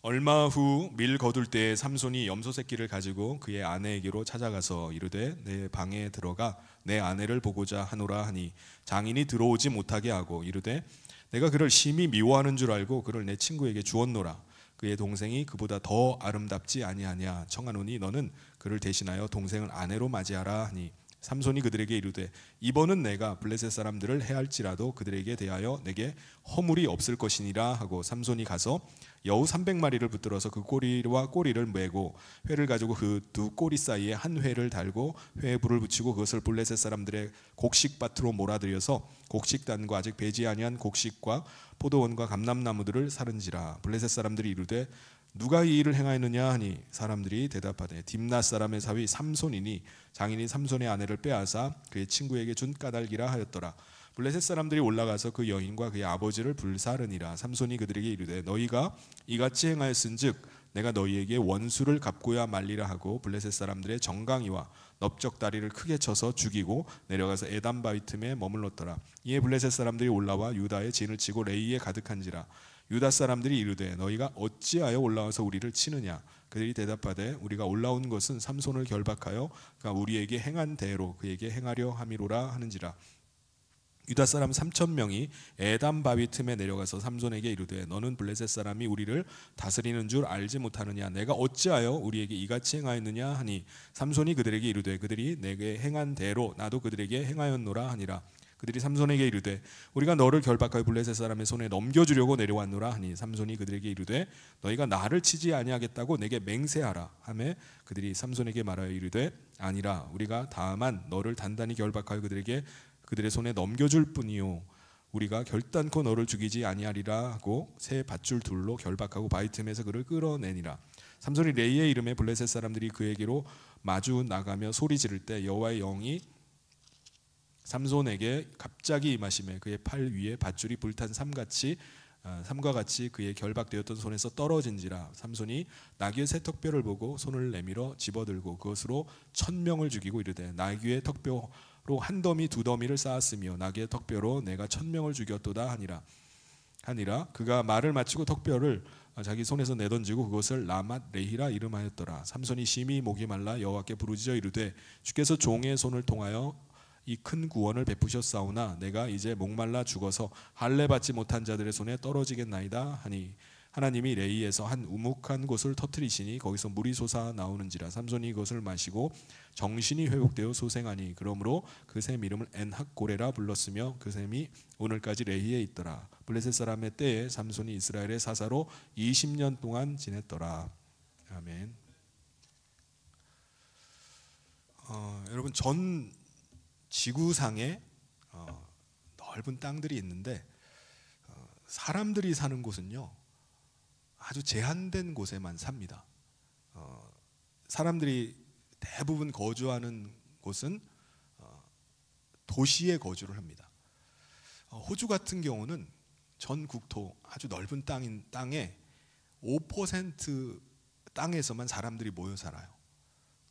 얼마 후 밀 거둘 때에 삼손이 염소 새끼를 가지고 그의 아내에게로 찾아가서 이르되 내 방에 들어가 내 아내를 보고자 하노라 하니 장인이 들어오지 못하게 하고 이르되 내가 그를 심히 미워하는 줄 알고 그를 내 친구에게 주었노라. 그의 동생이 그보다 더 아름답지 아니하냐 청하노니 너는 그를 대신하여 동생을 아내로 맞이하라 하니 삼손이 그들에게 이르되 이번은 내가 블레셋 사람들을 해할지라도 그들에게 대하여 내게 허물이 없을 것이니라 하고 삼손이 가서 여우 300마리를 붙들어서 그 꼬리와 꼬리를 메고 회를 가지고 그 두 꼬리 사이에 한 회를 달고 회에 불을 붙이고 그것을 블레셋 사람들의 곡식밭으로 몰아들여서 곡식단과 아직 배지 아니한 곡식과 포도원과 감람나무들을 사른지라. 블레셋 사람들이 이르되 누가 이 일을 행하였느냐 하니 사람들이 대답하되 딥낫 사람의 사위 삼손이니 장인이 삼손의 아내를 빼앗아 그의 친구에게 준 까닭이라 하였더라. 블레셋 사람들이 올라가서 그 여인과 그의 아버지를 불사르니라. 삼손이 그들에게 이르되 너희가 이같이 행하였은즉 내가 너희에게 원수를 갚고야 말리라 하고 블레셋 사람들의 정강이와 넓적다리를 크게 쳐서 죽이고 내려가서 에담 바위 틈에 머물렀더라. 이에 블레셋 사람들이 올라와 유다의 진을 치고 레이에 가득한지라. 유다 사람들이 이르되 너희가 어찌하여 올라와서 우리를 치느냐. 그들이 대답하되 우리가 올라온 것은 삼손을 결박하여 그가 우리에게 행한 대로 그에게 행하려 함이로라 하는지라. 유다 사람 3,000명이 에담 바위 틈에 내려가서 삼손에게 이르되 너는 블레셋 사람이 우리를 다스리는 줄 알지 못하느냐. 내가 어찌하여 우리에게 이같이 행하였느냐 하니 삼손이 그들에게 이르되 그들이 내게 행한 대로 나도 그들에게 행하였노라 하니라. 그들이 삼손에게 이르되 우리가 너를 결박하여 블레셋 사람의 손에 넘겨주려고 내려왔노라 하니 삼손이 그들에게 이르되 너희가 나를 치지 아니하겠다고 내게 맹세하라 하매 그들이 삼손에게 말하여 이르되 아니라 우리가 다만 너를 단단히 결박하여 그들의 손에 넘겨줄 뿐이요 우리가 결단코 너를 죽이지 아니하리라 하고 새 밧줄 둘로 결박하고 바위 틈에서 그를 끌어내니라. 삼손이 레이의 이름에 블레셋 사람들이 그에게로 마주 나가며 소리 지를 때 여호와의 영이 삼손에게 갑자기 임하시매 그의 팔 위에 밧줄이 불탄 삼과 같이 그의 결박되었던 손에서 떨어진지라. 삼손이 나귀의 새 턱뼈를 보고 손을 내밀어 집어들고 그것으로 1,000명을 죽이고 이르되 나귀의 턱뼈로 한 더미 두 더미를 쌓았으며 나귀의 턱뼈로 내가 1,000명을 죽였도다 하니라. 그가 말을 마치고 턱뼈를 자기 손에서 내던지고 그것을 라맛 레히라 이름하였더라. 삼손이 심히 목이 말라 여호와께 부르짖어 이르되 주께서 종의 손을 통하여 이 큰 구원을 베푸셨사오나 내가 이제 목말라 죽어서 할례 받지 못한 자들의 손에 떨어지겠나이다 하니 하나님이 레이에서 한 우묵한 곳을 터뜨리시니 거기서 물이 솟아 나오는지라. 삼손이 그것을 마시고 정신이 회복되어 소생하니 그러므로 그 샘 이름을 엔학고레라 불렀으며 그 샘이 오늘까지 레히에 있더라. 블레셋 사람의 때에 삼손이 이스라엘의 사사로 20년 동안 지냈더라. 아멘. 여러분 전 지구상에 넓은 땅들이 있는데 사람들이 사는 곳은요 아주 제한된 곳에만 삽니다. 사람들이 대부분 거주하는 곳은 도시에 거주를 합니다. 호주 같은 경우는 전 국토 아주 넓은 땅에 5% 땅에서만 사람들이 모여 살아요.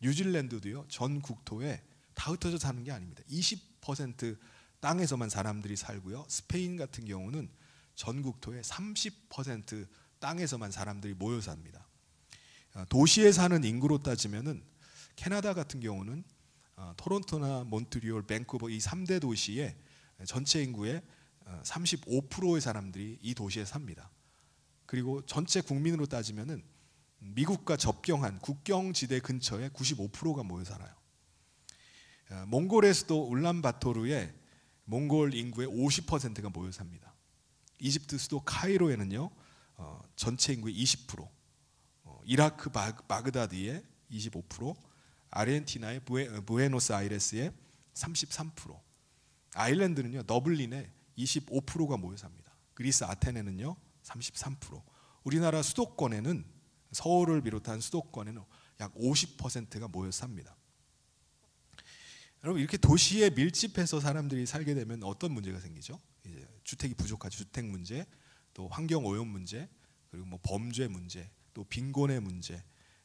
뉴질랜드도요 전 국토에 다 흩어져 사는 게 아닙니다. 20% 땅에서만 사람들이 살고요. 스페인 같은 경우는 전 국토의 30% 땅에서만 사람들이 모여 삽니다. 도시에 사는 인구로 따지면은 캐나다 같은 경우는 토론토나 몬트리올, 밴쿠버 이 3대 도시의 전체 인구의 35%의 사람들이 이 도시에 삽니다. 그리고 전체 국민으로 따지면은 미국과 접경한 국경지대 근처에 95%가 모여 살아요. 몽골의 수도 울란바토르에 몽골 인구의 50%가 모여 삽니다. 이집트 수도 카이로에는요 전체 인구의 20%, 이라크 바그다드의 25%, 아르헨티나의 부에노스아이레스의 33%, 아일랜드는요 더블린에 25%가 모여 삽니다. 그리스 아테네는요 33%, 우리나라 수도권에는 서울을 비롯한 수도권에는 약 50%가 모여 삽니다. 여러분 이렇게 도시에 밀집해서 사람들이 살게 되면 어떤 문제가 생기죠? 이제 주택이 부족하죠. 주택 문제, 또 환경 오염 문제, 그리고 뭐 범죄 문제, 또 빈곤의 문제,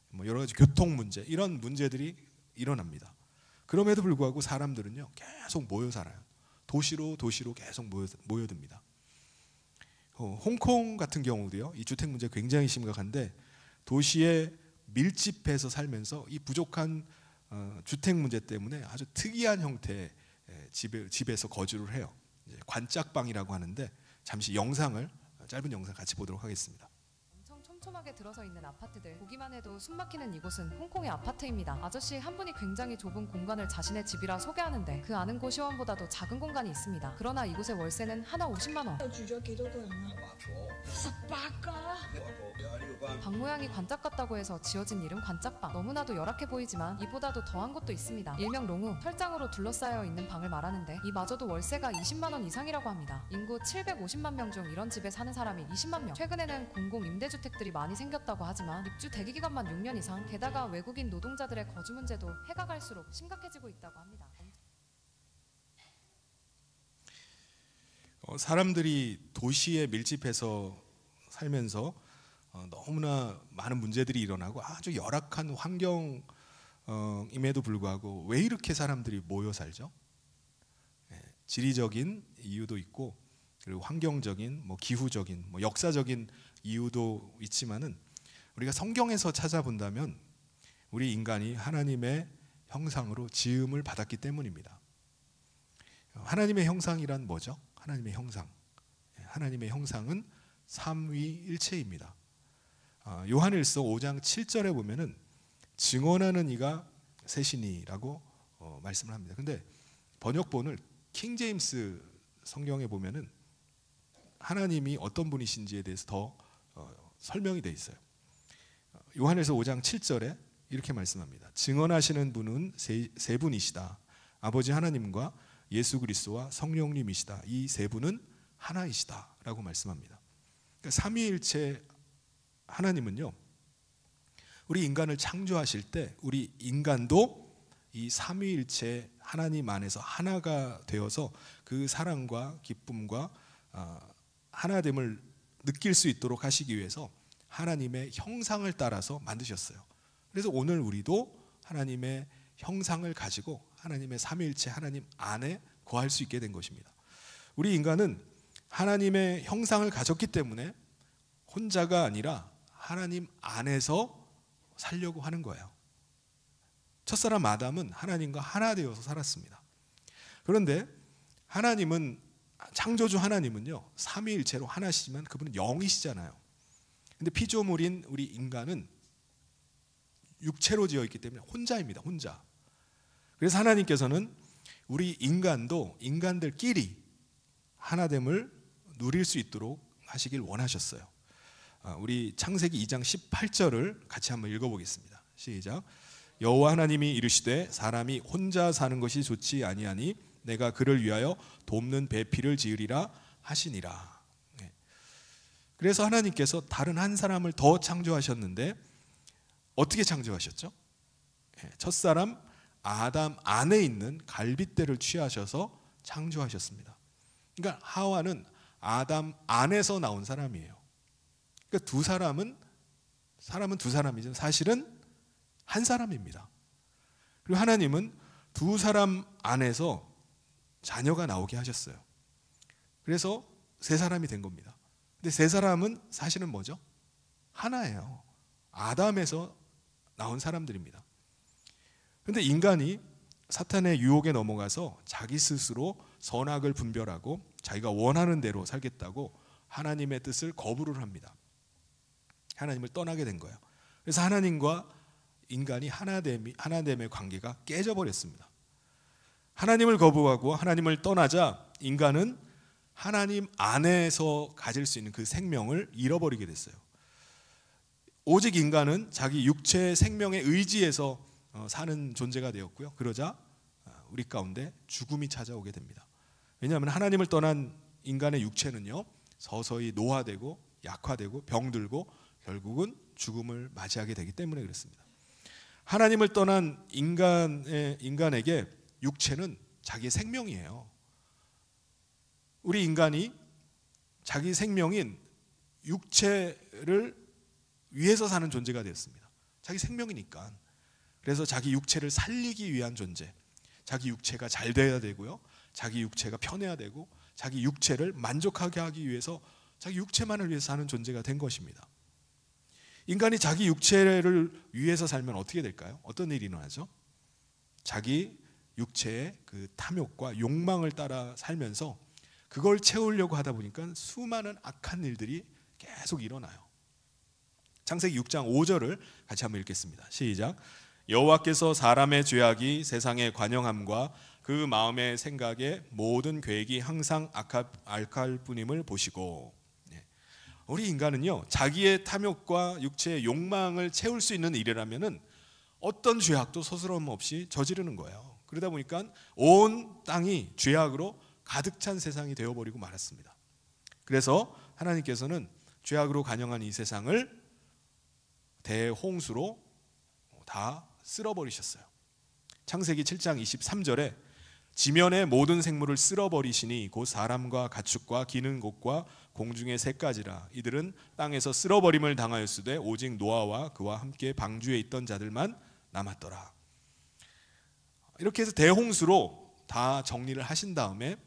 뭐 여러 가지 교통 문제 이런 문제들이 일어납니다. 그럼에도 불구하고 사람들은요 계속 모여 살아요. 도시로 계속 모여듭니다. 홍콩 같은 경우도요 이 주택 문제 굉장히 심각한데 도시에 밀집해서 살면서 이 부족한 주택 문제 때문에 아주 특이한 형태의 집에서 거주를 해요. 이제 관짝방이라고 하는데 잠시 짧은 영상 같이 보도록 하겠습니다. 촘촘하게 들어서 있는 아파트들, 보기만 해도 숨막히는 이곳은 홍콩의 아파트입니다. 아저씨 한 분이 굉장히 좁은 공간을 자신의 집이라 소개하는데 그 아는 고시원보다도 작은 공간이 있습니다. 그러나 이곳의 월세는 하나 50만 원. 방 모양이 관짝 같다고 해서 지어진 이름 관짝방. 너무나도 열악해 보이지만 이보다도 더한 곳도 있습니다. 일명 롱우, 철장으로 둘러싸여 있는 방을 말하는데 이마저도 월세가 20만 원 이상이라고 합니다. 인구 750만 명 중 이런 집에 사는 사람이 20만 명. 최근에는 공공 임대주택들이 많이 생겼다고 하지만 입주 대기 기간만 6년 이상. 게다가 외국인 노동자들의 거주 문제도 해가 갈수록 심각해지고 있다고 합니다. 사람들이 도시에 밀집해서 살면서 너무나 많은 문제들이 일어나고 아주 열악한 환경임에도 불구하고 왜 이렇게 사람들이 모여 살죠? 지리적인 이유도 있고, 그리고 환경적인, 기후적인, 역사적인 이유도 있지만은 우리가 성경에서 찾아본다면 우리 인간이 하나님의 형상으로 지음을 받았기 때문입니다. 하나님의 형상이란 뭐죠? 하나님의 형상. 하나님의 형상은 삼위일체입니다. 요한일서 5장 7절에 보면은 증언하는 이가 셋이니라고 말씀을 합니다. 근데 번역본을 킹 제임스 성경에 보면은 하나님이 어떤 분이신지에 대해서 더 설명이 되어 있어요. 요한일서 5장 7절에 이렇게 말씀합니다. 증언하시는 분은 세 분이시다. 아버지 하나님과 예수 그리스도와 성령님이시다. 이 세 분은 하나이시다라고 말씀합니다. 그러니까 삼위일체 하나님은요, 우리 인간을 창조하실 때 우리 인간도 이 삼위일체 하나님 안에서 하나가 되어서 그 사랑과 기쁨과 하나됨을 느낄 수 있도록 하시기 위해서 하나님의 형상을 따라서 만드셨어요. 그래서 오늘 우리도 하나님의 형상을 가지고 하나님의 삼위일체 하나님 안에 거할 수 있게 된 것입니다. 우리 인간은 하나님의 형상을 가졌기 때문에 혼자가 아니라 하나님 안에서 살려고 하는 거예요. 첫사람 아담은 하나님과 하나 되어서 살았습니다. 그런데 하나님은, 창조주 하나님은요, 삼위일체로 하나시지만 그분은 영이시잖아요. 근데 피조물인 우리 인간은 육체로 지어 있기 때문에 혼자입니다. 혼자. 그래서 하나님께서는 우리 인간들끼리 하나됨을 누릴 수 있도록 하시길 원하셨어요. 우리 창세기 2장 18절을 같이 한번 읽어보겠습니다. 시작. 여호와 하나님이 이르시되 사람이 혼자 사는 것이 좋지 아니하니 내가 그를 위하여 돕는 배필을 지으리라 하시니라. 그래서 하나님께서 다른 한 사람을 더 창조하셨는데 어떻게 창조하셨죠? 첫사람 아담 안에 있는 갈빗대를 취하셔서 창조하셨습니다. 그러니까 하와는 아담 안에서 나온 사람이에요. 그러니까 사람은 두 사람이지만 사실은 한 사람입니다. 그리고 하나님은 두 사람 안에서 자녀가 나오게 하셨어요. 그래서 세 사람이 된 겁니다. 근데 세 사람은 사실은 뭐죠? 하나예요. 아담에서 나온 사람들입니다. 그런데 인간이 사탄의 유혹에 넘어가서 자기 스스로 선악을 분별하고 자기가 원하는 대로 살겠다고 하나님의 뜻을 거부를 합니다. 하나님을 떠나게 된 거예요. 그래서 하나님과 인간이 하나됨의 관계가 깨져버렸습니다. 하나님을 거부하고 하나님을 떠나자 인간은 하나님 안에서 가질 수 있는 그 생명을 잃어버리게 됐어요. 오직 인간은 자기 육체의 생명에 의지해서 사는 존재가 되었고요. 그러자 우리 가운데 죽음이 찾아오게 됩니다. 왜냐하면 하나님을 떠난 인간의 육체는요, 서서히 노화되고 약화되고 병들고 결국은 죽음을 맞이하게 되기 때문에 그렇습니다. 하나님을 떠난 인간에게 육체는 자기의 생명이에요. 우리 인간이 자기 생명인 육체를 위해서 사는 존재가 되었습니다. 자기 생명이니까. 그래서 자기 육체를 살리기 위한 존재, 자기 육체가 잘 돼야 되고요, 자기 육체가 편해야 되고, 자기 육체를 만족하게 하기 위해서 자기 육체만을 위해서 사는 존재가 된 것입니다. 인간이 자기 육체를 위해서 살면 어떻게 될까요? 어떤 일이 일어나죠? 자기 육체의 그 탐욕과 욕망을 따라 살면서 그걸 채우려고 하다 보니까 수많은 악한 일들이 계속 일어나요. 창세기 6장 5절을 같이 한번 읽겠습니다. 시작. 여호와께서 사람의 죄악이 세상에 관영함과 그 마음의 생각에 모든 계획이 항상 악할 뿐임을 보시고. 우리 인간은요, 자기의 탐욕과 육체의 욕망을 채울 수 있는 일이라면은 어떤 죄악도 서스럼 없이 저지르는 거예요. 그러다 보니까 온 땅이 죄악으로 가득 찬 세상이 되어버리고 말았습니다. 그래서 하나님께서는 죄악으로 관영한 이 세상을 대홍수로 다 쓸어버리셨어요. 창세기 7장 23절에 지면의 모든 생물을 쓸어버리시니 곧 사람과 가축과 기는 곳과 공중의 새까지라. 이들은 땅에서 쓸어버림을 당하였으되 오직 노아와 그와 함께 방주에 있던 자들만 남았더라. 이렇게 해서 대홍수로 다 정리를 하신 다음에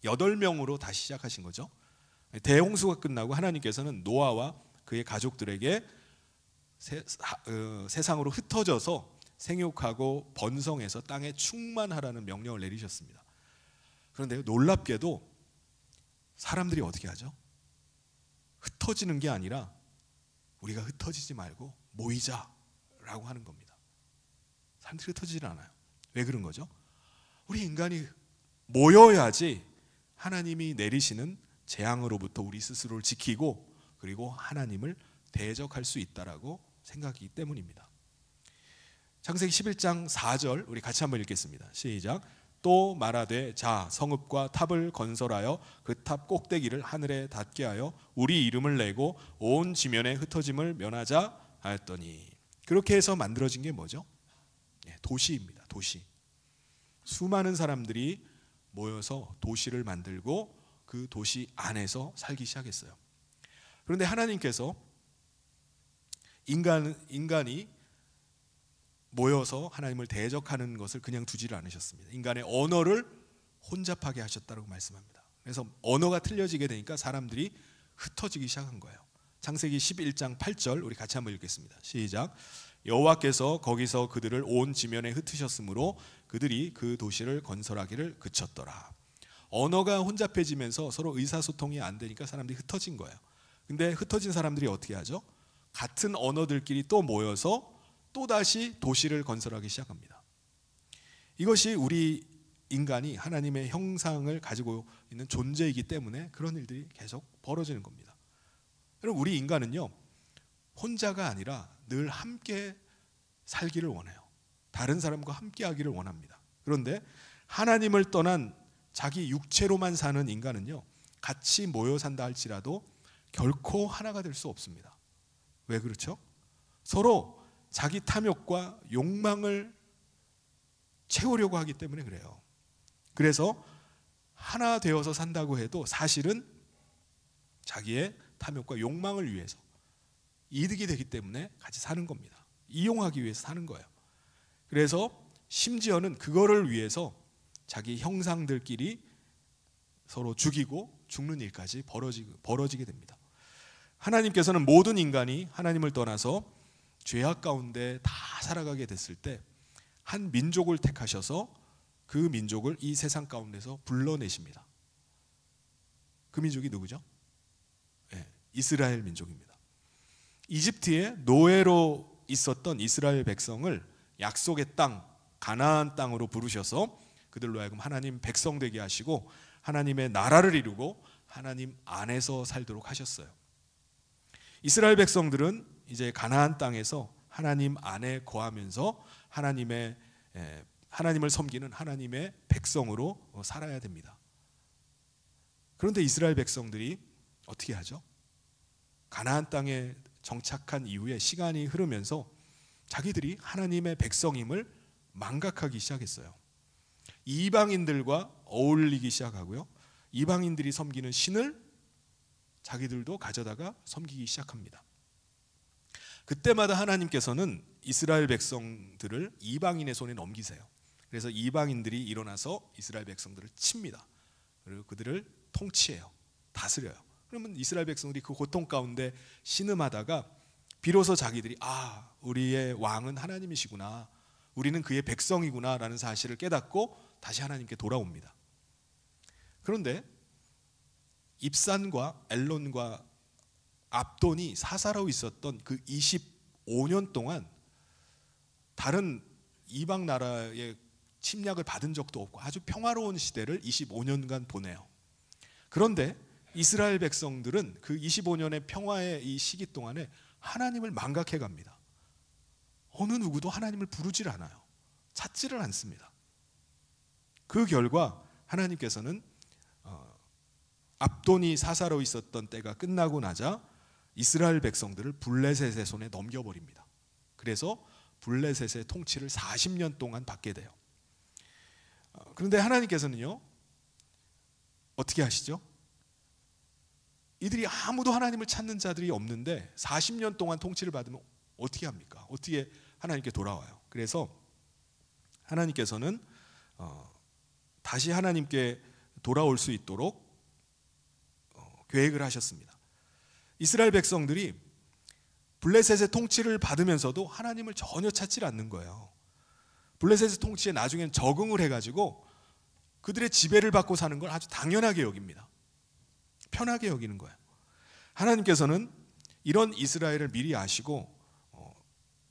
8명으로 다시 시작하신 거죠. 대홍수가 끝나고 하나님께서는 노아와 그의 가족들에게 세상으로 흩어져서 생육하고 번성해서 땅에 충만하라는 명령을 내리셨습니다. 그런데 놀랍게도 사람들이 어떻게 하죠? 흩어지는 게 아니라 우리가 흩어지지 말고 모이자라고 하는 겁니다. 사람들이 흩어지질 않아요. 왜 그런 거죠? 우리 인간이 모여야지 하나님이 내리시는 재앙으로부터 우리 스스로를 지키고 그리고 하나님을 대적할 수 있다라고 생각이기 때문입니다. 창세기 11장 4절 우리 같이 한번 읽겠습니다. 시작. 또 말하되 자 성읍과 탑을 건설하여 그 탑 꼭대기를 하늘에 닿게 하여 우리 이름을 내고 온 지면에 흩어짐을 면하자 하였더니. 그렇게 해서 만들어진 게 뭐죠? 도시입니다. 도시. 수많은 사람들이 모여서 도시를 만들고 그 도시 안에서 살기 시작했어요. 그런데 하나님께서 인간이 모여서 하나님을 대적하는 것을 그냥 두지를 않으셨습니다. 인간의 언어를 혼잡하게 하셨다고 말씀합니다. 그래서 언어가 틀려지게 되니까 사람들이 흩어지기 시작한 거예요. 창세기 11장 8절 우리 같이 한번 읽겠습니다. 시작. 여호와께서 거기서 그들을 온 지면에 흩으셨으므로 그들이 그 도시를 건설하기를 그쳤더라. 언어가 혼잡해지면서 서로 의사소통이 안 되니까 사람들이 흩어진 거예요. 근데 흩어진 사람들이 어떻게 하죠? 같은 언어들끼리 또 모여서 또다시 도시를 건설하기 시작합니다. 이것이 우리 인간이 하나님의 형상을 가지고 있는 존재이기 때문에 그런 일들이 계속 벌어지는 겁니다. 여러분, 우리 인간은요, 혼자가 아니라 늘 함께 살기를 원해요. 다른 사람과 함께 하기를 원합니다. 그런데 하나님을 떠난 자기 육체로만 사는 인간은요, 같이 모여 산다 할지라도 결코 하나가 될 수 없습니다. 왜 그렇죠? 서로 자기 탐욕과 욕망을 채우려고 하기 때문에 그래요. 그래서 하나 되어서 산다고 해도 사실은 자기의 탐욕과 욕망을 위해서 이득이 되기 때문에 같이 사는 겁니다. 이용하기 위해서 사는 거예요. 그래서 심지어는 그거를 위해서 자기 형상들끼리 서로 죽이고 죽는 일까지 벌어지게 됩니다. 하나님께서는 모든 인간이 하나님을 떠나서 죄악 가운데 다 살아가게 됐을 때 한 민족을 택하셔서 그 민족을 이 세상 가운데서 불러내십니다. 그 민족이 누구죠? 이스라엘 민족입니다. 이집트에 노예로 있었던 이스라엘 백성을 약속의 땅 가나안 땅으로 부르셔서 그들로 하여금 하나님 백성 되게 하시고 하나님의 나라를 이루고 하나님 안에서 살도록 하셨어요. 이스라엘 백성들은 이제 가나안 땅에서 하나님 안에 거하면서 하나님을 섬기는 하나님의 백성으로 살아야 됩니다. 그런데 이스라엘 백성들이 어떻게 하죠? 가나안 땅에 정착한 이후에 시간이 흐르면서 자기들이 하나님의 백성임을 망각하기 시작했어요. 이방인들과 어울리기 시작하고요. 이방인들이 섬기는 신을 자기들도 가져다가 섬기기 시작합니다. 그때마다 하나님께서는 이스라엘 백성들을 이방인의 손에 넘기세요. 그래서 이방인들이 일어나서 이스라엘 백성들을 칩니다. 그리고 그들을 통치해요. 다스려요. 그러면 이스라엘 백성들이 그 고통 가운데 신음하다가 비로소 자기들이 우리의 왕은 하나님이시구나, 우리는 그의 백성이구나 라는 사실을 깨닫고 다시 하나님께 돌아옵니다. 그런데 입산과 엘론과 압돈이 사사로 있었던 그 25년 동안 다른 이방 나라의 침략을 받은 적도 없고 아주 평화로운 시대를 25년간 보내요. 그런데 이스라엘 백성들은 그 25년의 평화의 이 시기 동안에 하나님을 망각해 갑니다. 어느 누구도 하나님을 부르질 않아요. 찾지를 않습니다. 그 결과 하나님께서는 압돈이 사사로 있었던 때가 끝나고 나자 이스라엘 백성들을 블레셋의 손에 넘겨버립니다. 그래서 블레셋의 통치를 40년 동안 받게 돼요. 그런데 하나님께서는요, 어떻게 하시죠? 이들이 아무도 하나님을 찾는 자들이 없는데 40년 동안 통치를 받으면 어떻게 합니까? 어떻게 하나님께 돌아와요? 그래서 하나님께서는 다시 하나님께 돌아올 수 있도록 계획을 하셨습니다. 이스라엘 백성들이 블레셋의 통치를 받으면서도 하나님을 전혀 찾지 않는 거예요. 블레셋의 통치에 나중엔 적응을 해가지고 그들의 지배를 받고 사는 걸 아주 당연하게 여깁니다. 편하게 여기는 거예요. 하나님께서는 이런 이스라엘을 미리 아시고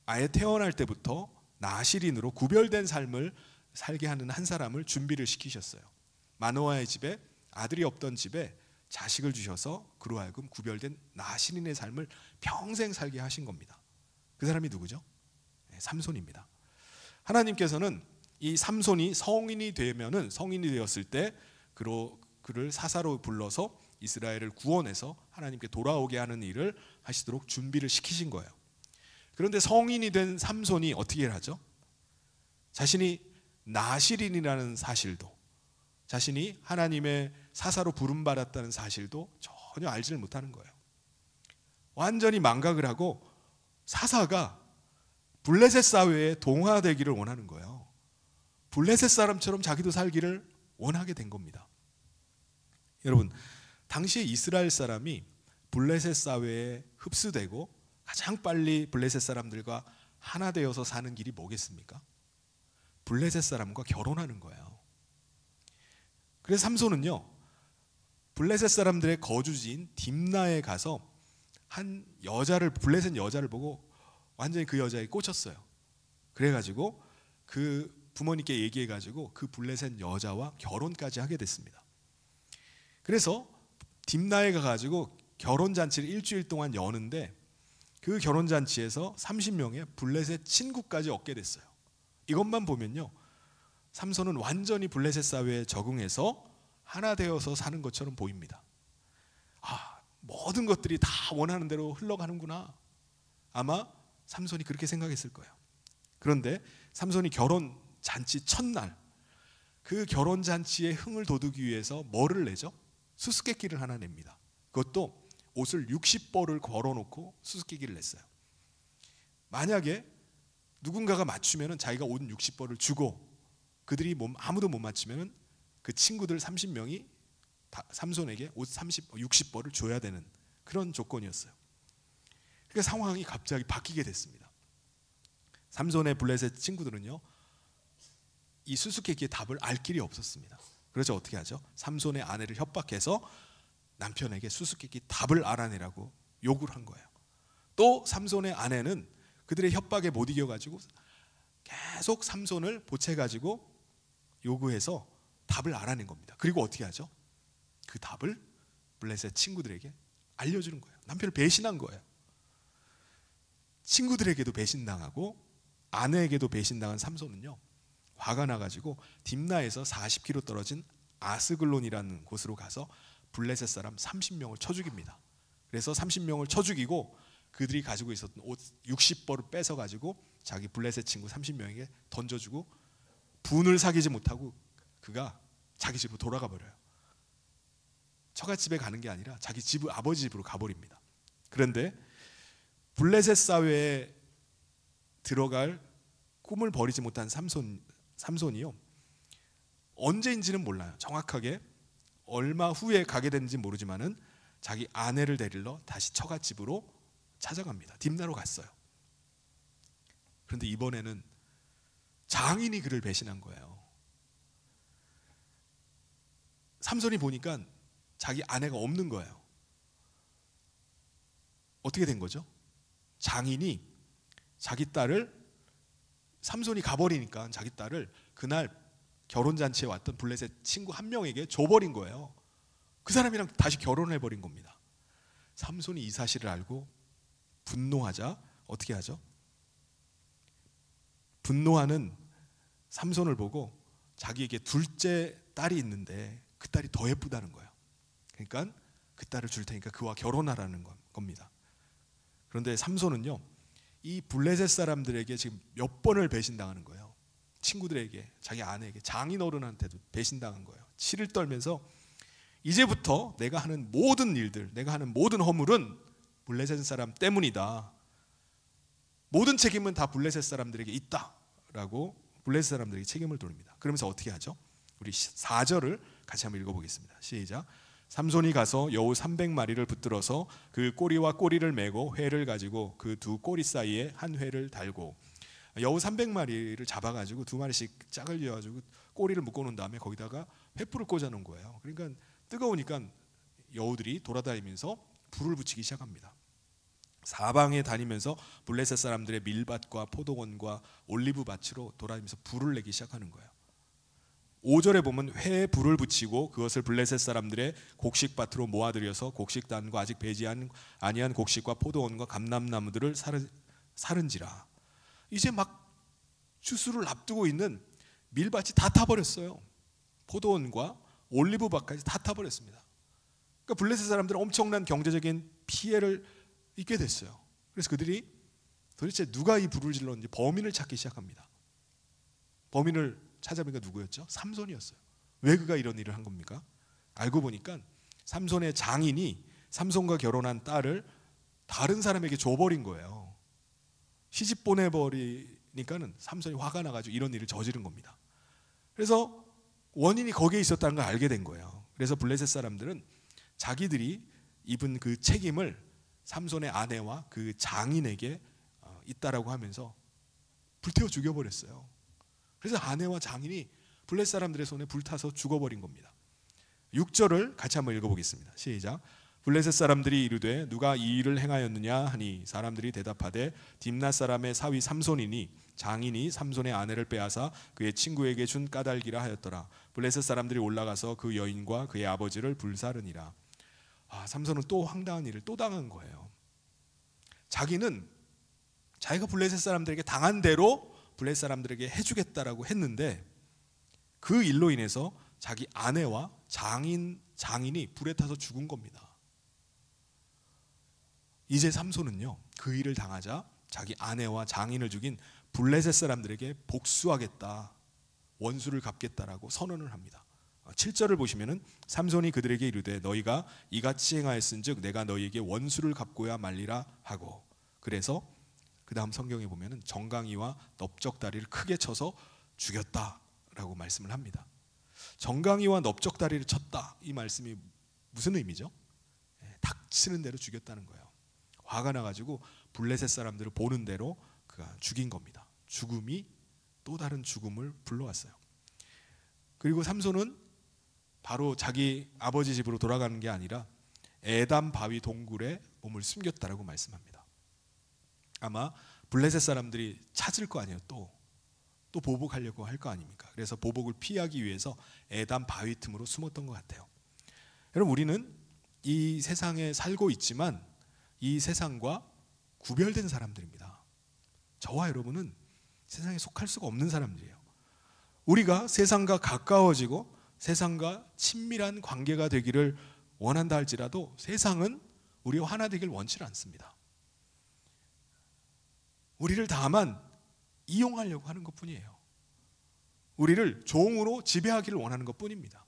아예 태어날 때부터 나시린으로 구별된 삶을 살게 하는 한 사람을 준비를 시키셨어요. 마노아의 집에 아들이 없던 집에 자식을 주셔서 그로 하여금 구별된 나시린의 삶을 평생 살게 하신 겁니다. 그 사람이 누구죠? 삼손입니다. 하나님께서는 이 삼손이 성인이 되었을 때 그를 사사로 불러서 이스라엘을 구원해서 하나님께 돌아오게 하는 일을 하시도록 준비를 시키신 거예요. 그런데 성인이 된 삼손이 어떻게 하죠? 자신이 나시린이라는 사실도, 자신이 하나님의 사사로 부름받았다는 사실도 전혀 알지를 못하는 거예요. 완전히 망각을 하고 사사가 블레셋 사회에 동화되기를 원하는 거예요. 블레셋 사람처럼 자기도 살기를 원하게 된 겁니다. 여러분, 당시에 이스라엘 사람이 블레셋 사회에 흡수되고 가장 빨리 블레셋 사람들과 하나 되어서 사는 길이 뭐겠습니까? 블레셋 사람과 결혼하는 거예요. 그래서 삼손은요, 블레셋 사람들의 거주지인 딥나에 가서 한 여자를, 블레셋 여자를 보고 완전히 그 여자에 꽂혔어요. 그래가지고 그 부모님께 얘기해가지고 그 블레셋 여자와 결혼까지 하게 됐습니다. 그래서 딥나에 가가지고 결혼잔치를 일주일 동안 여는데 그 결혼잔치에서 30명의 블레셋 친구까지 얻게 됐어요. 이것만 보면요, 삼손은 완전히 블레셋 사회에 적응해서 하나 되어서 사는 것처럼 보입니다. 모든 것들이 다 원하는 대로 흘러가는구나. 아마 삼손이 그렇게 생각했을 거예요. 그런데 삼손이 결혼잔치 첫날, 그 결혼잔치의 흥을 돋우기 위해서 뭐를 내죠? 수수께끼를 하나 냅니다. 그것도 옷을 60벌을 걸어놓고 수수께끼를 냈어요. 만약에 누군가가 맞추면 자기가 옷 60벌을 주고, 그들이 아무도 못 맞추면 그 친구들 30명이 삼손에게 옷 60벌을 줘야 되는 그런 조건이었어요. 그러니까 상황이 갑자기 바뀌게 됐습니다. 삼손의 블레셋 친구들은요, 이 수수께끼의 답을 알 길이 없었습니다. 그래서 어떻게 하죠? 삼손의 아내를 협박해서 남편에게 수수께끼 답을 알아내라고 요구를 한 거예요. 또 삼손의 아내는 그들의 협박에 못 이겨가지고 계속 삼손을 보채가지고 요구해서 답을 알아낸 겁니다. 그리고 어떻게 하죠? 그 답을 블레셋 친구들에게 알려주는 거예요. 남편을 배신한 거예요. 친구들에게도 배신당하고 아내에게도 배신당한 삼손은요, 화가 나가지고 딥나에서 40km 떨어진 아스글론이라는 곳으로 가서 블레셋 사람 30명을 쳐 죽입니다. 그래서 30명을 쳐 죽이고 그들이 가지고 있었던 옷 60벌을 뺏어 가지고 자기 블레셋 친구 30명에게 던져주고 분을 사귀지 못하고 그가 자기 집으로 돌아가 버려요. 처갓집에 가는 게 아니라 자기 집, 아버지 집으로 가버립니다. 그런데 블레셋 사회에 들어갈 꿈을 버리지 못한 삼손이요, 언제인지는 몰라요. 정확하게 얼마 후에 가게 되는지 모르지만은 자기 아내를 데리러 다시 처갓집으로 찾아갑니다. 딥나로 갔어요. 그런데 이번에는 장인이 그를 배신한 거예요. 삼손이 보니까 자기 아내가 없는 거예요. 어떻게 된 거죠? 장인이 자기 딸을, 삼손이 가버리니까 자기 딸을 그날 결혼잔치에 왔던 블레셋 친구 한 명에게 줘버린 거예요. 그 사람이랑 다시 결혼해버린 겁니다. 삼손이 이 사실을 알고 분노하자 어떻게 하죠? 분노하는 삼손을 보고 자기에게 둘째 딸이 있는데 그 딸이 더 예쁘다는 거예요. 그러니까 그 딸을 줄 테니까 그와 결혼하라는 겁니다. 그런데 삼손은요, 이 블레셋 사람들에게 지금 몇 번을 배신당하는 거예요. 친구들에게, 자기 아내에게, 장인어른한테도 배신당한 거예요. 치를 떨면서 이제부터 내가 하는 모든 일들, 내가 하는 모든 허물은 블레셋 사람 때문이다. 모든 책임은 다 블레셋 사람들에게 있다라고 블레셋 사람들에게 책임을 돌립니다. 그러면서 어떻게 하죠? 우리 4절을 같이 한번 읽어보겠습니다. 시작. 삼손이 가서 여우 300마리를 붙들어서 그 꼬리와 꼬리를 메고 회를 가지고 그 두 꼬리 사이에 한 회를 달고, 여우 300마리를 잡아가지고 두 마리씩 짝을 지어가지고 꼬리를 묶어놓은 다음에 거기다가 횃불을 꽂아놓은 거예요. 그러니까 뜨거우니까 여우들이 돌아다니면서 불을 붙이기 시작합니다. 사방에 다니면서 블레셋 사람들의 밀밭과 포도원과 올리브밭으로 돌아다니면서 불을 내기 시작하는 거예요. 5절에 보면 회에 불을 붙이고 그것을 블레셋 사람들의 곡식밭으로 모아들여서 곡식단과 아직 배지 아니한 곡식과 포도원과 감람나무들을 사른지라. 이제 막 추수를 앞두고 있는 밀밭이 다 타버렸어요. 포도원과 올리브밭까지 다 타버렸습니다. 그러니까 블레셋 사람들은 엄청난 경제적인 피해를 입게 됐어요. 그래서 그들이 도대체 누가 이 불을 질렀는지 범인을 찾기 시작합니다. 범인을 찾아보니까 누구였죠? 삼손이었어요. 왜 그가 이런 일을 한 겁니까? 알고 보니까 삼손의 장인이 삼손과 결혼한 딸을 다른 사람에게 줘버린 거예요. 시집 보내버리니까는 삼손이 화가 나가지고 이런 일을 저지른 겁니다. 그래서 원인이 거기에 있었다는 걸 알게 된 거예요. 그래서 블레셋 사람들은 자기들이 입은 그 책임을 삼손의 아내와 그 장인에게 있다라고 하면서 불태워 죽여버렸어요. 그래서 아내와 장인이 블레셋 사람들의 손에 불타서 죽어버린 겁니다. 6절을 같이 한번 읽어보겠습니다. 시작. 블레셋 사람들이 이르되 누가 이 일을 행하였느냐 하니 사람들이 대답하되 딥나 사람의 사위 삼손이니 장인이 삼손의 아내를 빼앗아 그의 친구에게 준 까닭이라 하였더라. 블레셋 사람들이 올라가서 그 여인과 그의 아버지를 불사르니라. 삼손은 또 황당한 일을 또 당한 거예요. 자기는 자기가 블레셋 사람들에게 당한 대로 블레셋 사람들에게 해주겠다라고 했는데 그 일로 인해서 자기 아내와 장인이 불에 타서 죽은 겁니다. 이제 삼손은요, 그 일을 당하자 자기 아내와 장인을 죽인 블레셋 사람들에게 복수하겠다, 원수를 갚겠다라고 선언을 합니다. 7절을 보시면은 삼손이 그들에게 이르되 너희가 이같이 행하였은즉 내가 너희에게 원수를 갚고야 말리라 하고, 그래서 그 다음 성경에 보면은 정강이와 넓적다리를 크게 쳐서 죽였다라고 말씀을 합니다. 정강이와 넓적다리를 쳤다, 이 말씀이 무슨 의미죠? 닥치는 대로 죽였다는 거예요. 화가 나가지고 블레셋 사람들을 보는 대로 그가 죽인 겁니다. 죽음이 또 다른 죽음을 불러왔어요. 그리고 삼손은 바로 자기 아버지 집으로 돌아가는 게 아니라 에담 바위 동굴에 몸을 숨겼다라고 말씀합니다. 아마 블레셋 사람들이 찾을 거 아니에요. 또 보복하려고 할 거 아닙니까? 그래서 보복을 피하기 위해서 에담 바위 틈으로 숨었던 것 같아요. 여러분, 우리는 이 세상에 살고 있지만 이 세상과 구별된 사람들입니다. 저와 여러분은 세상에 속할 수가 없는 사람들이에요. 우리가 세상과 가까워지고 세상과 친밀한 관계가 되기를 원한다 할지라도 세상은 우리와 하나 되길 원치 않습니다. 우리를 다만 이용하려고 하는 것뿐이에요. 우리를 종으로 지배하기를 원하는 것뿐입니다.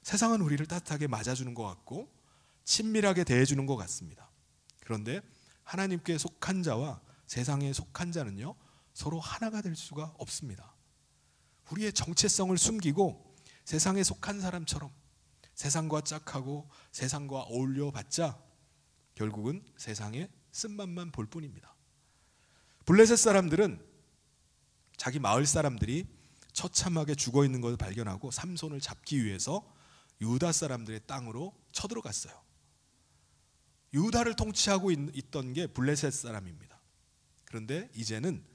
세상은 우리를 따뜻하게 맞아주는 것 같고 친밀하게 대해주는 것 같습니다. 그런데 하나님께 속한 자와 세상에 속한 자는요, 서로 하나가 될 수가 없습니다. 우리의 정체성을 숨기고 세상에 속한 사람처럼 세상과 짝하고 세상과 어울려 봤자 결국은 세상의 쓴맛만 볼 뿐입니다. 블레셋 사람들은 자기 마을 사람들이 처참하게 죽어 있는 것을 발견하고 삼손을 잡기 위해서 유다 사람들의 땅으로 쳐들어갔어요. 유다를 통치하고 있던 게 블레셋 사람입니다. 그런데 이제는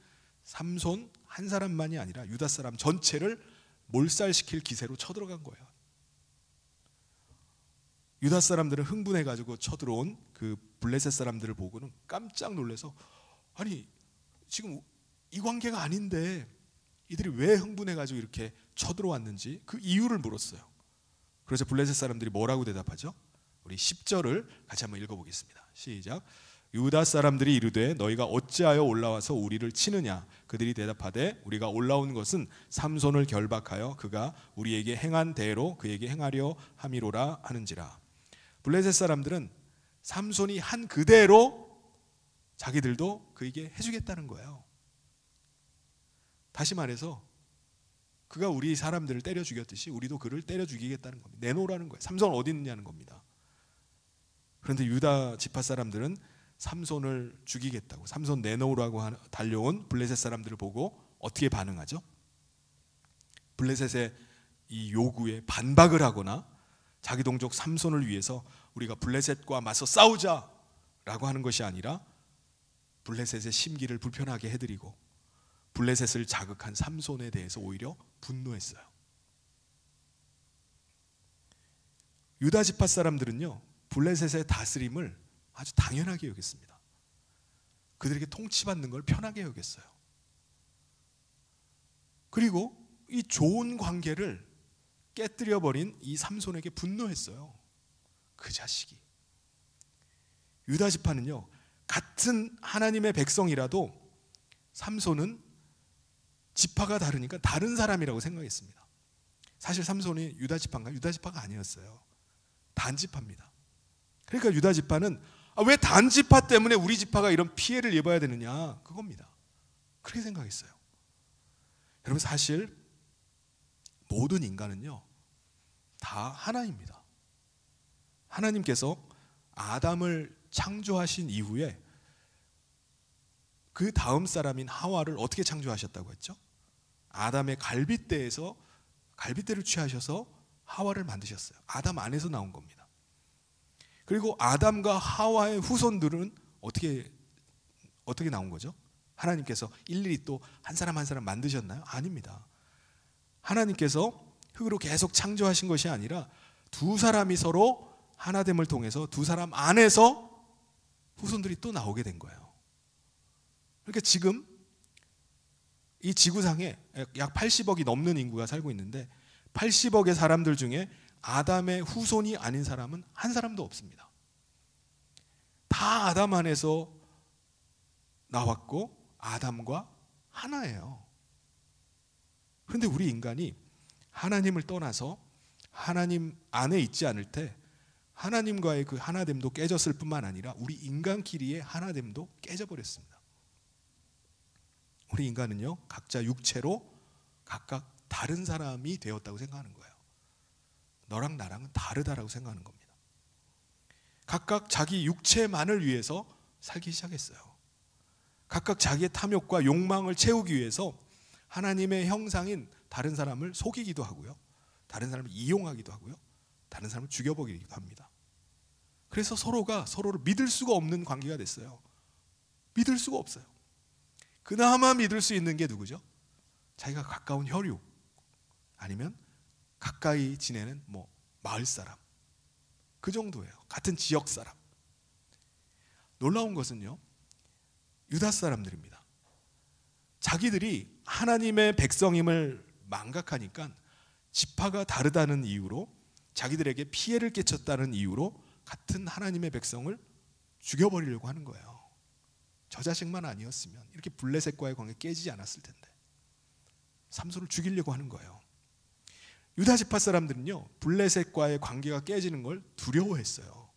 삼손 한 사람만이 아니라 유다 사람 전체를 몰살시킬 기세로 쳐들어간 거예요. 유다 사람들은 흥분해가지고 쳐들어온 그 블레셋 사람들을 보고는 깜짝 놀라서, 아니 지금 이 관계가 아닌데 이들이 왜 흥분해가지고 이렇게 쳐들어왔는지 그 이유를 물었어요. 그래서 블레셋 사람들이 뭐라고 대답하죠? 우리 10절을 같이 한번 읽어보겠습니다. 시작. 유다 사람들이 이르되 너희가 어찌하여 올라와서 우리를 치느냐? 그들이 대답하되 우리가 올라온 것은 삼손을 결박하여 그가 우리에게 행한 대로 그에게 행하려 함이로라 하는지라. 블레셋 사람들은 삼손이 한 그대로 자기들도 그에게 해주겠다는 거예요. 다시 말해서 그가 우리 사람들을 때려 죽였듯이 우리도 그를 때려 죽이겠다는 겁니다. 내놓으라는 거예요. 삼손 어디 있느냐는 겁니다. 그런데 유다 지파 사람들은 삼손을 죽이겠다고, 삼손 내놓으라고 달려온 블레셋 사람들을 보고 어떻게 반응하죠? 블레셋의 이 요구에 반박을 하거나 자기 동족 삼손을 위해서 우리가 블레셋과 맞서 싸우자라고 하는 것이 아니라 블레셋의 심기를 불편하게 해드리고 블레셋을 자극한 삼손에 대해서 오히려 분노했어요. 유다 지파 사람들은요, 블레셋의 다스림을 아주 당연하게 여겼습니다. 그들에게 통치받는 걸 편하게 여겼어요. 그리고 이 좋은 관계를 깨뜨려버린 이 삼손에게 분노했어요. 그 자식이. 유다 지파는요, 같은 하나님의 백성이라도 삼손은 지파가 다르니까 다른 사람이라고 생각했습니다. 사실 삼손이 유다 지파인가요? 유다 지파가 아니었어요. 단지파입니다. 그러니까 유다 지파는 왜 단지파 때문에 우리 지파가 이런 피해를 입어야 되느냐, 그겁니다. 그렇게 생각했어요. 여러분, 사실 모든 인간은요 다 하나입니다. 하나님께서 아담을 창조하신 이후에 그 다음 사람인 하와를 어떻게 창조하셨다고 했죠? 아담의 갈빗대에서 갈빗대를 취하셔서 하와를 만드셨어요. 아담 안에서 나온 겁니다. 그리고 아담과 하와의 후손들은 어떻게 나온 거죠? 하나님께서 일일이 또 한 사람 한 사람 만드셨나요? 아닙니다. 하나님께서 흙으로 계속 창조하신 것이 아니라 두 사람이 서로 하나됨을 통해서 두 사람 안에서 후손들이 또 나오게 된 거예요. 그러니까 지금 이 지구상에 약 80억이 넘는 인구가 살고 있는데 80억의 사람들 중에 아담의 후손이 아닌 사람은 한 사람도 없습니다. 다 아담 안에서 나왔고 아담과 하나예요. 그런데 우리 인간이 하나님을 떠나서 하나님 안에 있지 않을 때 하나님과의 그 하나됨도 깨졌을 뿐만 아니라 우리 인간끼리의 하나됨도 깨져버렸습니다. 우리 인간은요, 각자 육체로 각각 다른 사람이 되었다고 생각하는 거예요. 너랑 나랑은 다르다라고 생각하는 겁니다. 각각 자기 육체만을 위해서 살기 시작했어요. 각각 자기의 탐욕과 욕망을 채우기 위해서 하나님의 형상인 다른 사람을 속이기도 하고요, 다른 사람을 이용하기도 하고요, 다른 사람을 죽여버리기도 합니다. 그래서 서로가 서로를 믿을 수가 없는 관계가 됐어요. 믿을 수가 없어요. 그나마 믿을 수 있는 게 누구죠? 자기가 가까운 혈육, 아니면 가까이 지내는 마을 사람, 그 정도예요. 같은 지역 사람. 놀라운 것은요, 유다 사람들입니다. 자기들이 하나님의 백성임을 망각하니까 지파가 다르다는 이유로, 자기들에게 피해를 끼쳤다는 이유로 같은 하나님의 백성을 죽여버리려고 하는 거예요. 저 자식만 아니었으면 이렇게 블레셋과의 관계 깨지지 않았을 텐데 삼손을 죽이려고 하는 거예요. 유다 지파 사람들은요, 블레셋과의 관계가 깨지는 걸 두려워했어요.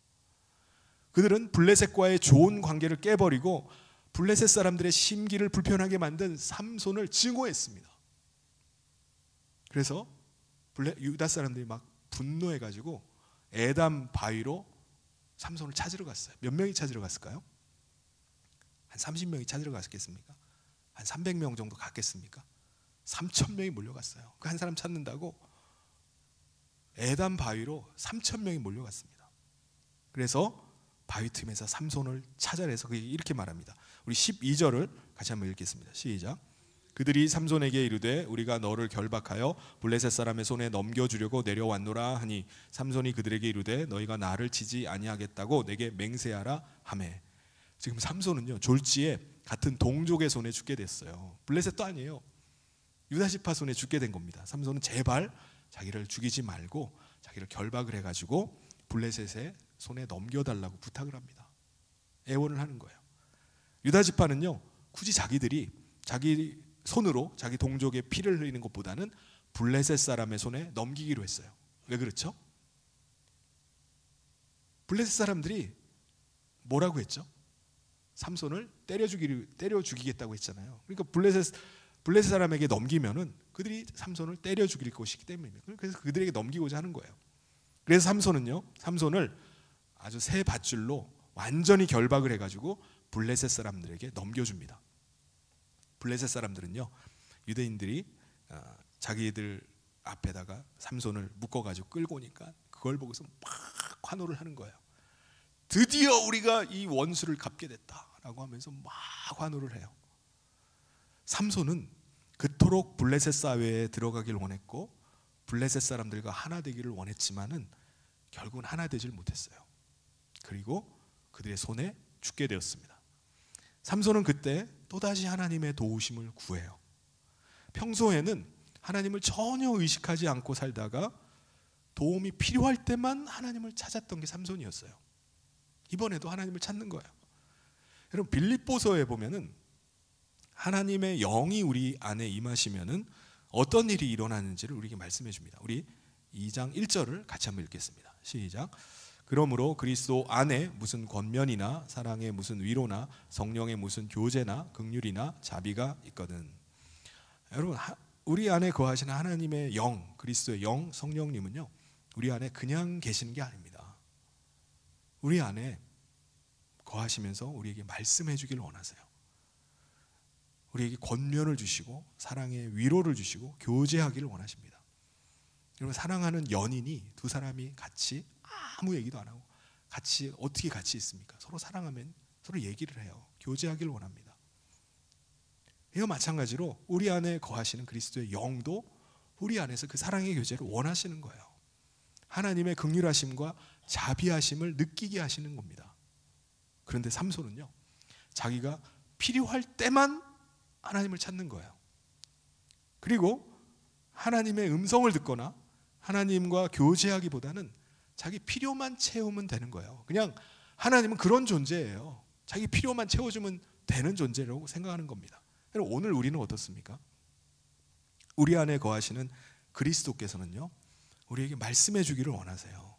그들은 블레셋과의 좋은 관계를 깨버리고 블레셋 사람들의 심기를 불편하게 만든 삼손을 증오했습니다. 그래서 유다 사람들이 막 분노해가지고 에담 바위로 삼손을 찾으러 갔어요. 몇 명이 찾으러 갔을까요? 한 30명이 찾으러 갔겠습니까? 한 300명 정도 갔겠습니까? 3,000명이 몰려갔어요. 그 한 사람 찾는다고 에단 바위로 3,000명이 몰려갔습니다. 그래서 바위 틈에서 삼손을 찾아내서 이렇게 말합니다. 우리 12절을 같이 한번 읽겠습니다. 시작. 그들이 삼손에게 이르되 우리가 너를 결박하여 블레셋 사람의 손에 넘겨주려고 내려왔노라 하니 삼손이 그들에게 이르되 너희가 나를 치지 아니하겠다고 내게 맹세하라 하매. 지금 삼손은요 졸지에 같은 동족의 손에 죽게 됐어요. 블레셋도 아니에요. 유다 지파 손에 죽게 된 겁니다. 삼손은 제발 자기를 죽이지 말고 자기를 결박을 해가지고 블레셋의 손에 넘겨달라고 부탁을 합니다. 애원을 하는 거예요. 유다 지파는요 굳이 자기들이 자기 손으로 자기 동족의 피를 흘리는 것보다는 블레셋 사람의 손에 넘기기로 했어요. 왜 그렇죠? 블레셋 사람들이 뭐라고 했죠? 삼손을 때려 죽이겠다고 했잖아요. 그러니까 블레셋 사람에게 넘기면은 그들이 삼손을 때려 죽일 것이기 때문입니다. 그래서 그들에게 넘기고자 하는 거예요. 그래서 삼손을 아주 새 밧줄로 완전히 결박을 해가지고 블레셋 사람들에게 넘겨줍니다. 블레셋 사람들은요 유대인들이 자기들 앞에다가 삼손을 묶어가지고 끌고 오니까 그걸 보고서 막 환호를 하는 거예요. 드디어 우리가 이 원수를 갚게 됐다라고 하면서 막 환호를 해요. 삼손은 그토록 블레셋 사회에 들어가길 원했고 블레셋 사람들과 하나 되기를 원했지만은 결국은 하나 되질 못했어요. 그리고 그들의 손에 죽게 되었습니다. 삼손은 그때 또다시 하나님의 도우심을 구해요. 평소에는 하나님을 전혀 의식하지 않고 살다가 도움이 필요할 때만 하나님을 찾았던 게 삼손이었어요. 이번에도 하나님을 찾는 거예요. 여러분 빌립보서에 보면은 하나님의 영이 우리 안에 임하시면은 어떤 일이 일어나는지를 우리에게 말씀해 줍니다. 우리 2장 1절을 같이 한번 읽겠습니다. 시작. 그러므로 그리스도 안에 무슨 권면이나 사랑의 무슨 위로나 성령의 무슨 교제나 긍휼이나 자비가 있거든. 여러분 우리 안에 거하시는 하나님의 영, 그리스도의 영, 성령님은요 우리 안에 그냥 계시는 게 아닙니다. 우리 안에 거하시면서 우리에게 말씀해 주기를 원하세요. 우리에게 권면을 주시고 사랑의 위로를 주시고 교제하기를 원하십니다. 여러분 사랑하는 연인이 두 사람이 같이 아무 얘기도 안 하고 같이 어떻게 같이 있습니까? 서로 사랑하면 서로 얘기를 해요. 교제하기를 원합니다. 이와 마찬가지로 우리 안에 거하시는 그리스도의 영도 우리 안에서 그 사랑의 교제를 원하시는 거예요. 하나님의 긍휼하심과 자비하심을 느끼게 하시는 겁니다. 그런데 삼손은요 자기가 필요할 때만 하나님을 찾는 거예요. 그리고 하나님의 음성을 듣거나 하나님과 교제하기보다는 자기 필요만 채우면 되는 거예요. 그냥 하나님은 그런 존재예요. 자기 필요만 채워주면 되는 존재라고 생각하는 겁니다. 여러분 오늘 우리는 어떻습니까? 우리 안에 거하시는 그리스도께서는요 우리에게 말씀해 주기를 원하세요.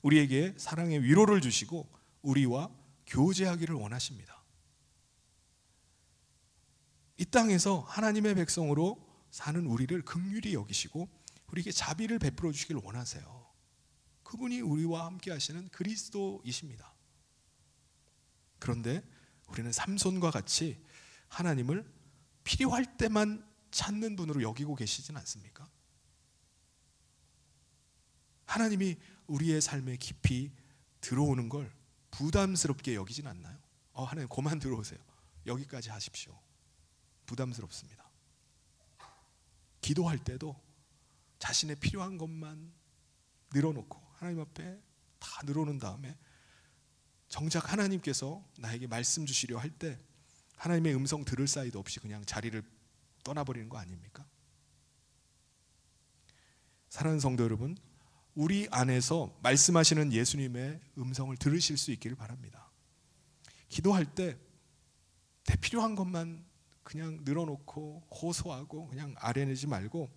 우리에게 사랑의 위로를 주시고 우리와 교제하기를 원하십니다. 이 땅에서 하나님의 백성으로 사는 우리를 긍휼히 여기시고 우리에게 자비를 베풀어 주시기를 원하세요. 그분이 우리와 함께 하시는 그리스도이십니다. 그런데 우리는 삼손과 같이 하나님을 필요할 때만 찾는 분으로 여기고 계시진 않습니까? 하나님이 우리의 삶에 깊이 들어오는 걸 부담스럽게 여기진 않나요? 하나님 그만 들어오세요. 여기까지 하십시오. 부담스럽습니다. 기도할 때도 자신의 필요한 것만 늘어놓고 하나님 앞에 다 늘어놓은 다음에 정작 하나님께서 나에게 말씀 주시려 할 때 하나님의 음성 들을 사이도 없이 그냥 자리를 떠나버리는 거 아닙니까? 사랑하는 성도 여러분, 우리 안에서 말씀하시는 예수님의 음성을 들으실 수 있기를 바랍니다. 기도할 때 내 필요한 것만 그냥 늘어놓고 호소하고 그냥 아뢰내지 말고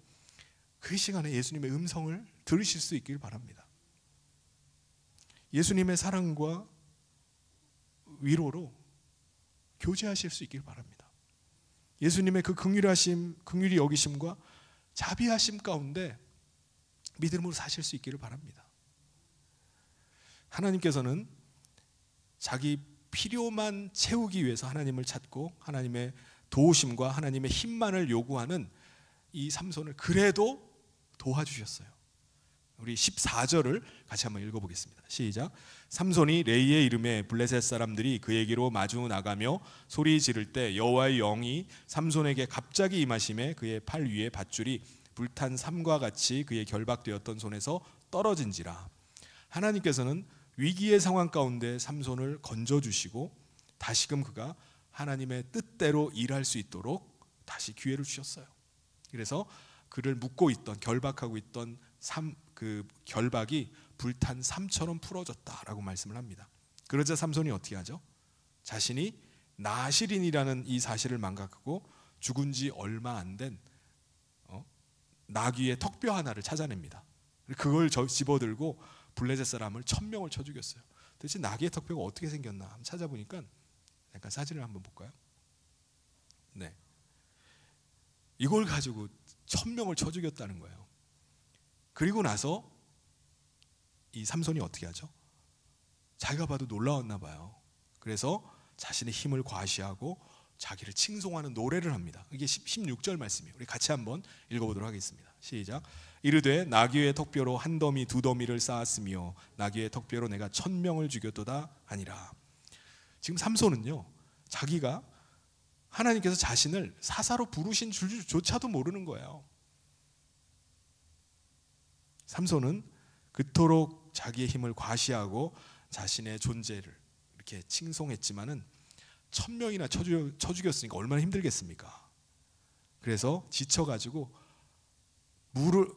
그 시간에 예수님의 음성을 들으실 수 있기를 바랍니다. 예수님의 사랑과 위로로 교제하실 수 있기를 바랍니다. 예수님의 그 긍휼히 여기심과 자비하심 가운데 믿음으로 사실 수 있기를 바랍니다. 하나님께서는 자기 필요만 채우기 위해서 하나님을 찾고 하나님의 도우심과 하나님의 힘만을 요구하는 이 삼손을 그래도 도와주셨어요. 우리 14절을 같이 한번 읽어보겠습니다. 시작. 삼손이 레이의 이름에 블레셋 사람들이 그에게로 마주 나가며 소리 지를 때 여호와의 영이 삼손에게 갑자기 임하심에 그의 팔 위에 밧줄이 불탄 삼과 같이 그의 결박되었던 손에서 떨어진지라. 하나님께서는 위기의 상황 가운데 삼손을 건져주시고 다시금 그가 하나님의 뜻대로 일할 수 있도록 다시 기회를 주셨어요. 그래서 그를 묶고 있던, 결박하고 있던 그 결박이 불탄 삼처럼 풀어졌다라고 말씀을 합니다. 그러자 삼손이 어떻게 하죠? 자신이 나실인이라는 이 사실을 망각하고 죽은 지 얼마 안 된 나귀의 턱뼈 하나를 찾아냅니다. 그걸 집어들고 블레셋 사람을 1000명을 쳐 죽였어요. 도대체 나귀의 턱뼈가 어떻게 생겼나 한번 찾아보니까, 잠깐 사진을 한번 볼까요? 네, 이걸 가지고 1000명을 쳐 죽였다는 거예요. 그리고 나서 이 삼손이 어떻게 하죠? 자기가 봐도 놀라웠나 봐요. 그래서 자신의 힘을 과시하고 자기를 칭송하는 노래를 합니다. 이게 16절 말씀이에요. 우리 같이 한번 읽어보도록 하겠습니다. 시작. 이르되 나귀의 턱뼈로 한 더미 두 더미를 쌓았으며 나귀의 턱뼈로 내가 1000명을 죽였도다 하니라. 지금 삼손은요, 자기가 하나님께서 자신을 사사로 부르신 줄조차도 모르는 거예요. 삼손은 그토록 자기의 힘을 과시하고 자신의 존재를 이렇게 칭송했지만은 1000명이나 쳐 죽였으니까 얼마나 힘들겠습니까? 그래서 지쳐가지고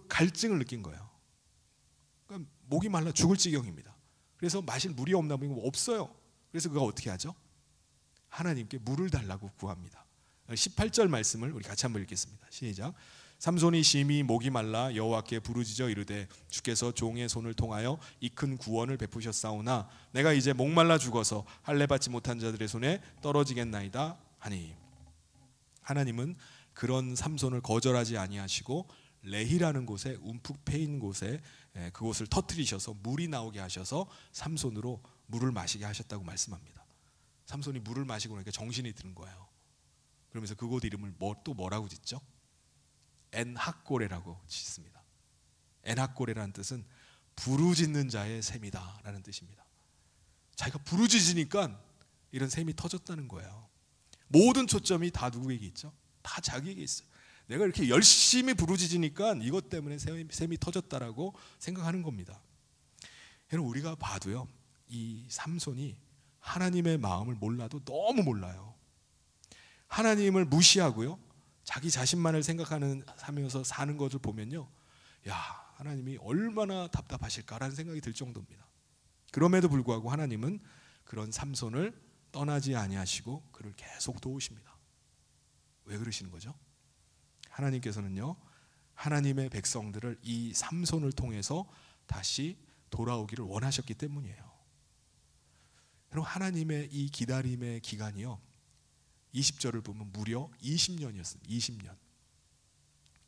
갈증을 느낀 거예요. 그러니까 목이 말라 죽을 지경입니다. 그래서 마실 물이 없나 보니 없어요. 그래서 그가 어떻게 하죠? 하나님께 물을 달라고 구합니다. 18절 말씀을 우리 같이 한번 읽겠습니다. 시작. 삼손이 심히 목이 말라 여호와께 부르짖어 이르되 주께서 종의 손을 통하여 이 큰 구원을 베푸셨사오나 내가 이제 목말라 죽어서 할례 받지 못한 자들의 손에 떨어지겠나이다 하니. 하나님은 그런 삼손을 거절하지 아니하시고 레히라는 곳에 움푹 패인 곳에 그곳을 터뜨리셔서 물이 나오게 하셔서 삼손으로 물을 마시게 하셨다고 말씀합니다. 삼손이 물을 마시고 나니까 정신이 드는 거예요. 그러면서 그곳 이름을 또 뭐라고 짓죠? 엔학고레라고 짓습니다. 엔학고레라는 뜻은 부르짖는 자의 샘이다 라는 뜻입니다. 자기가 부르짖으니까 이런 샘이 터졌다는 거예요. 모든 초점이 다 누구에게 있죠? 다 자기에게 있어요. 내가 이렇게 열심히 부르짖으니까 이것 때문에 샘이 터졌다라고 생각하는 겁니다. 여러분, 우리가 봐도요, 이 삼손이 하나님의 마음을 몰라도 너무 몰라요. 하나님을 무시하고요, 자기 자신만을 생각하면서 사는 것을 보면요, 야, 하나님이 얼마나 답답하실까라는 생각이 들 정도입니다. 그럼에도 불구하고 하나님은 그런 삼손을 떠나지 아니하시고 그를 계속 도우십니다. 왜 그러시는 거죠? 하나님께서는요, 하나님의 백성들을 이 삼손을 통해서 다시 돌아오기를 원하셨기 때문이에요. 여러분, 하나님의 이 기다림의 기간이요, 20절을 보면 무려 20년이었습니다.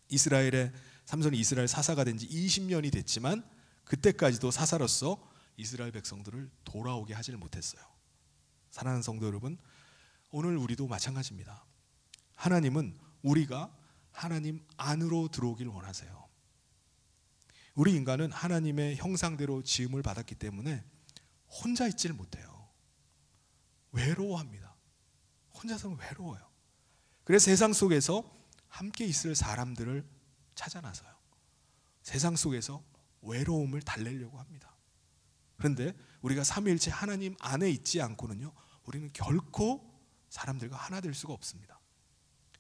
20년. 삼손이 이스라엘 사사가 된 지 20년이 됐지만 그때까지도 사사로서 이스라엘 백성들을 돌아오게 하지를 못했어요. 사랑하는 성도 여러분, 오늘 우리도 마찬가지입니다. 하나님은 우리가 하나님 안으로 들어오길 원하세요. 우리 인간은 하나님의 형상대로 지음을 받았기 때문에 혼자 있지를 못해요. 외로워합니다. 혼자서는 외로워요. 그래서 세상 속에서 함께 있을 사람들을 찾아 나서요. 세상 속에서 외로움을 달래려고 합니다. 그런데 우리가 삼위일체 하나님 안에 있지 않고는요, 우리는 결코 사람들과 하나 될 수가 없습니다.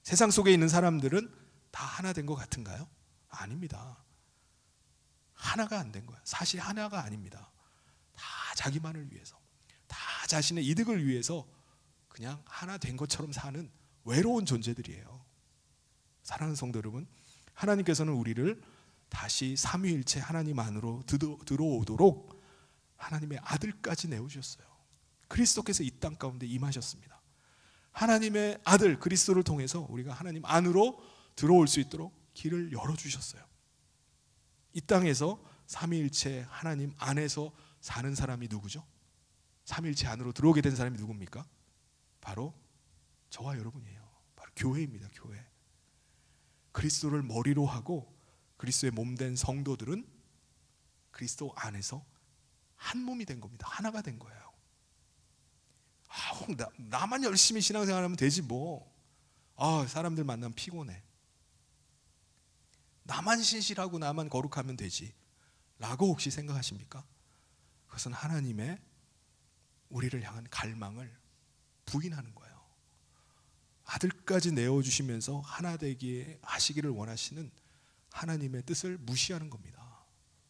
세상 속에 있는 사람들은 다 하나 된 것 같은가요? 아닙니다. 하나가 안 된 거예요. 사실 하나가 아닙니다. 다 자기만을 위해서, 다 자신의 이득을 위해서 그냥 하나 된 것처럼 사는 외로운 존재들이에요. 사랑하는 성도 여러분, 하나님께서는 우리를 다시 삼위일체 하나님 안으로 들어오도록 하나님의 아들까지 내어주셨어요. 그리스도께서 이 땅 가운데 임하셨습니다. 하나님의 아들 그리스도를 통해서 우리가 하나님 안으로 들어올 수 있도록 길을 열어주셨어요. 이 땅에서 삼위일체 하나님 안에서 사는 사람이 누구죠? 삼일체 안으로 들어오게 된 사람이 누굽니까? 바로 저와 여러분이에요. 바로 교회입니다. 교회. 그리스도를 머리로 하고 그리스도의 몸된 성도들은 그리스도 안에서 한 몸이 된 겁니다. 하나가 된 거예요. 나만 열심히 신앙생활하면 되지 뭐. 사람들 만나면 피곤해. 나만 신실하고 나만 거룩하면 되지 라고 혹시 생각하십니까? 그것은 하나님의 우리를 향한 갈망을 부인하는 거예요. 아들까지 내어주시면서 하나 되게 하시기를 원하시는 하나님의 뜻을 무시하는 겁니다.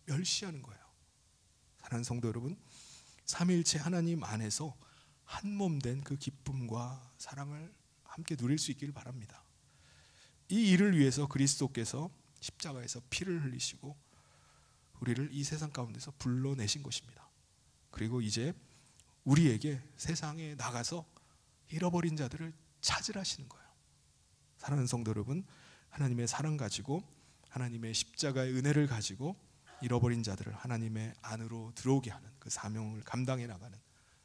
멸시하는 거예요. 사랑하는 성도 여러분, 삼위일체 하나님 안에서 한 몸 된 그 기쁨과 사랑을 함께 누릴 수 있기를 바랍니다. 이 일을 위해서 그리스도께서 십자가에서 피를 흘리시고 우리를 이 세상 가운데서 불러내신 것입니다. 그리고 이제 우리에게 세상에 나가서 잃어버린 자들을 찾으라시는 거예요. 사랑하는 성도 여러분, 하나님의 사랑 가지고 하나님의 십자가의 은혜를 가지고 잃어버린 자들을 하나님의 안으로 들어오게 하는 그 사명을 감당해 나가는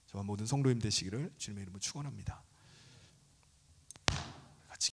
저와 모든 성도님 되시기를 주님의 이름으로 축원합니다.